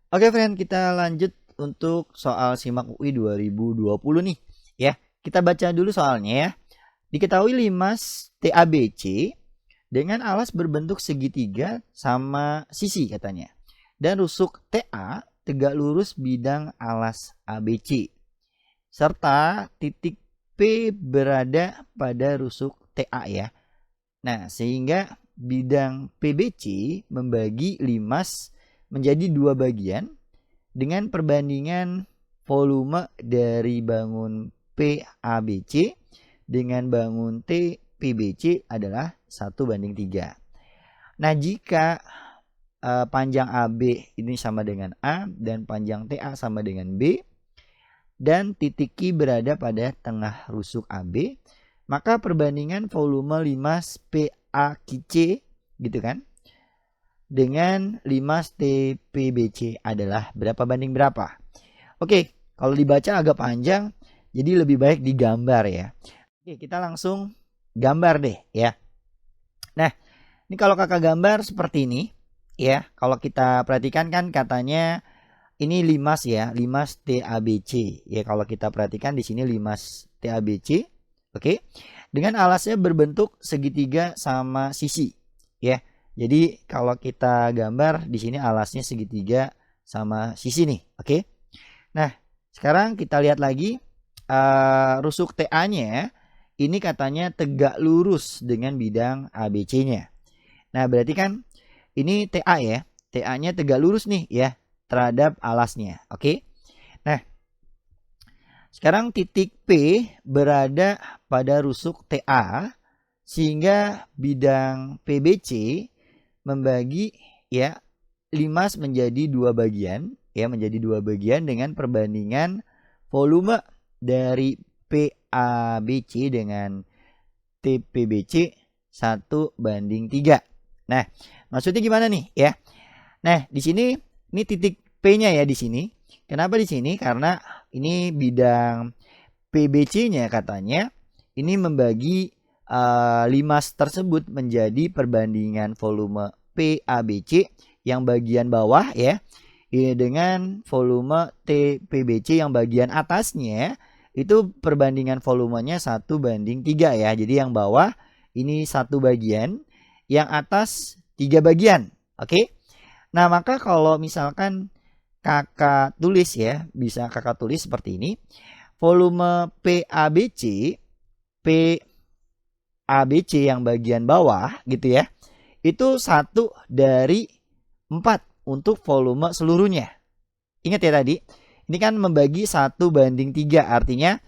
Oke, friend, kita lanjut untuk soal SIMAK UI 2020 nih. Ya, kita baca dulu soalnya ya. Diketahui limas TABC dengan alas berbentuk segitiga sama sisi katanya. Dan rusuk TA tegak lurus bidang alas ABC. Serta titik P berada pada rusuk TA ya. Nah, sehingga bidang PBC membagi limas menjadi dua bagian dengan perbandingan volume dari bangun PABC dengan bangun TPBC adalah 1:3. Nah, jika panjang AB ini sama dengan A dan panjang TA sama dengan B dan titik Q berada pada tengah rusuk AB, maka perbandingan volume limas PAQC gitu kan dengan limas TPBC adalah berapa banding berapa. Oke, kalau dibaca agak panjang, jadi lebih baik digambar ya. Oke, kita langsung gambar deh ya. Nah, ini kalau kakak gambar seperti ini ya. Kalau kita perhatikan kan katanya ini limas ya, limas TABC. Ya, kalau kita perhatikan di sini limas TABC. Oke. Dengan alasnya berbentuk segitiga sama sisi ya. Jadi kalau kita gambar di sini alasnya segitiga sama sisi nih, oke? Nah, sekarang kita lihat lagi rusuk TA-nya ini katanya tegak lurus dengan bidang ABC-nya. Nah, berarti kan ini TA ya, TA-nya tegak lurus nih ya terhadap alasnya, oke? Nah, sekarang titik P berada pada rusuk TA sehingga bidang PBC membagi ya limas menjadi dua bagian ya, menjadi dua bagian dengan perbandingan volume dari PABC dengan TPBC 1:3. Nah, maksudnya gimana nih ya? Nah, di sini ini titik P-nya ya di sini. Kenapa di sini? Karena ini bidang PBC-nya katanya ini membagi limas tersebut menjadi perbandingan volume PABC yang bagian bawah ya dengan volume TPBC yang bagian atasnya itu perbandingan volumenya 1:3 ya. Jadi yang bawah ini 1 bagian, yang atas 3 bagian. Oke. Nah, maka kalau misalkan kakak tulis ya, bisa kakak tulis seperti ini. Volume PABC yang bagian bawah gitu ya, itu 1/4 untuk volume seluruhnya. Ingat ya tadi, ini kan membagi 1:3, artinya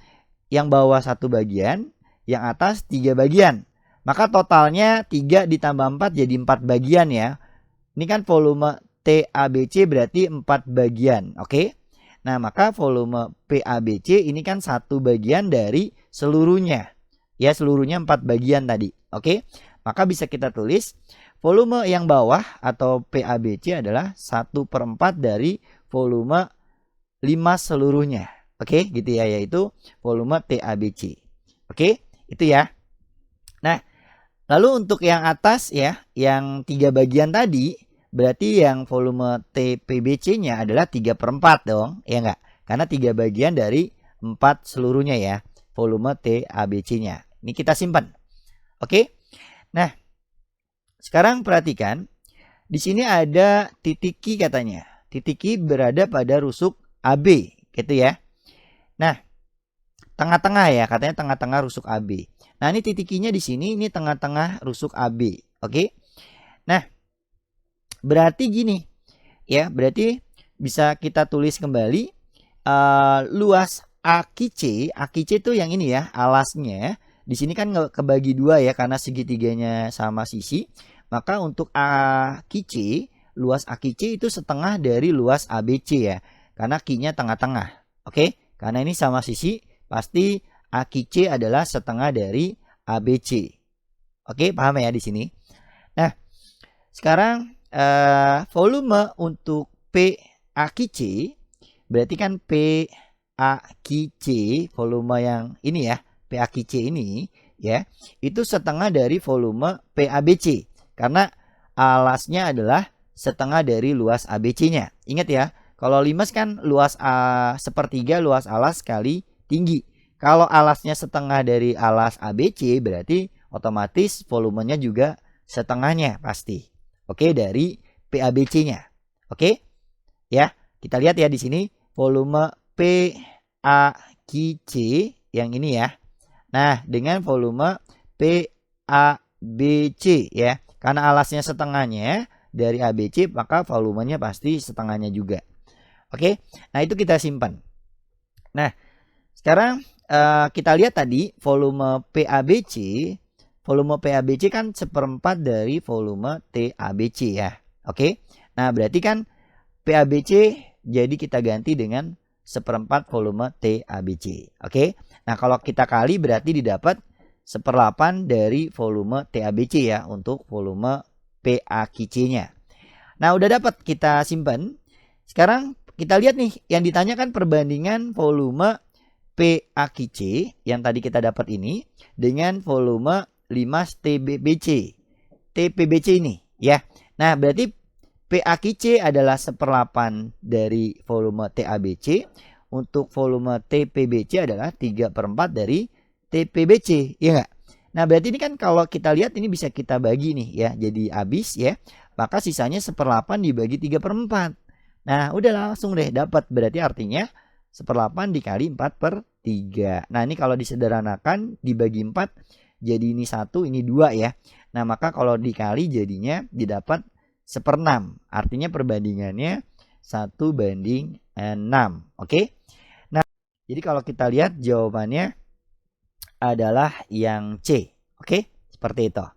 yang bawah 1 bagian, yang atas 3 bagian. Maka totalnya 3 ditambah 4 jadi 4 bagian ya. Ini kan volume TABC berarti 4 bagian, oke? Nah, maka volume PABC ini kan 1 bagian dari seluruhnya. Ya, seluruhnya 4 bagian tadi. Oke. Maka bisa kita tulis volume yang bawah atau PABC adalah 1/4 dari volume limas seluruhnya. Oke, gitu ya, yaitu volume TABC. Oke, itu ya. Nah, lalu untuk yang atas ya, yang 3 bagian tadi, berarti yang volume TPBC-nya adalah 3/4 dong, ya enggak? Karena 3 bagian dari 4 seluruhnya ya, volume TABC-nya. Ini kita simpan. Oke. Nah, sekarang perhatikan. Di sini ada titik Q katanya. Titik Q berada pada rusuk AB, gitu ya. Nah, tengah-tengah ya, katanya tengah-tengah rusuk AB. Nah, ini titik Q-nya di sini, ini tengah-tengah rusuk AB. Oke. Nah, berarti gini. Ya, berarti bisa kita tulis kembali luas AQC itu yang ini ya, alasnya. Di sini kan kebagi dua ya karena segitiganya sama sisi. Maka untuk AQC, luas AQC itu setengah dari luas ABC ya. Karena Q-nya tengah-tengah. Oke? Karena ini sama sisi, pasti AQC adalah setengah dari ABC. Oke, paham ya di sini? Nah, sekarang volume untuk PAQC berarti kan PAQC volume yang ini ya, PAQC ini ya, itu setengah dari volume PABC karena alasnya adalah setengah dari luas ABC-nya. Ingat ya, Kalau limes kan luas sepertiga luas alas kali tinggi. Kalau alasnya setengah dari alas ABC berarti otomatis volumenya juga setengahnya pasti. Oke, dari PABC-nya. Oke? Ya, kita lihat ya di sini volume PAQC yang ini ya. Nah, dengan volume PABC ya. Karena alasnya setengahnya dari ABC, maka volumenya pasti setengahnya juga. Oke, nah itu kita simpan. Nah, sekarang kita lihat tadi volume PABC kan seperempat dari volume TABC ya. Oke, nah berarti kan PABC jadi kita ganti dengan seperempat volume TABC. Oke, nah kalau kita kali berarti didapat 1/8 dari volume TABC ya untuk volume PAQC-nya. Nah udah dapat, kita simpan. Sekarang kita lihat nih yang ditanyakan perbandingan volume PAQC yang tadi kita dapat ini dengan volume 5 TPBC ini ya. Nah berarti PAQC adalah 1/8 dari volume TABC. Untuk volume TPBC adalah 3/4 dari TPBC, ya enggak? Nah berarti ini kan kalau kita lihat ini bisa kita bagi nih ya, jadi habis ya, maka sisanya 1/8 dibagi 3/4. Nah udah langsung deh dapat, berarti artinya 1/8 dikali 4/3. Nah ini kalau disederhanakan dibagi 4 jadi ini 1 ini 2 ya. Nah maka kalau dikali jadinya didapat 1/6. Artinya perbandingannya 1/6. Oke. Nah jadi kalau kita lihat jawabannya adalah yang C. Oke, seperti itu.